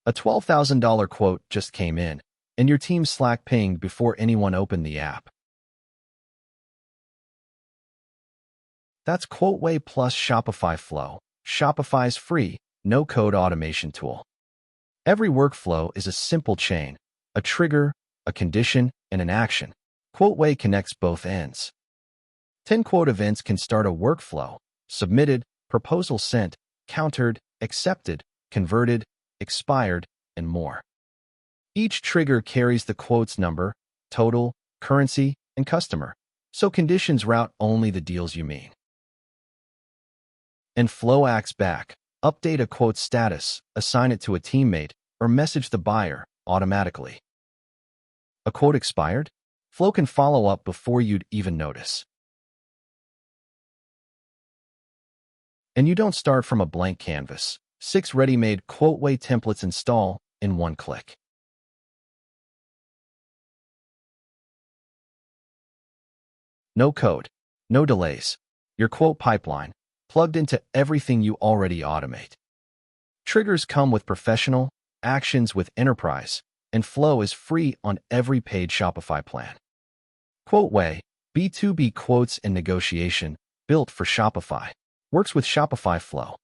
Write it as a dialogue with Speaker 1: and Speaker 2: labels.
Speaker 1: A $12,000 quote just came in, and your team's Slack pinged before anyone opened the app. That's QuotWay plus Shopify Flow, Shopify's free, no-code automation tool. Every workflow is a simple chain, a trigger, a condition, and an action. QuotWay connects both ends. 10 quote events can start a workflow: submitted, proposal sent, countered, accepted, converted, expired, and more. Each trigger carries the quote's number, total, currency, and customer, so conditions route only the deals you mean. And Flow acts back. Update a quote status, assign it to a teammate, or message the buyer automatically. A quote expired? Flow can follow up before you'd even notice. And you don't start from a blank canvas. 6 ready-made QuotWay templates install in one click. No code, no delays. Your quote pipeline, plugged into everything you already automate. Triggers come with professional, actions with enterprise, and Flow is free on every paid Shopify plan. QuotWay, B2B quotes and negotiation, built for Shopify, works with Shopify Flow.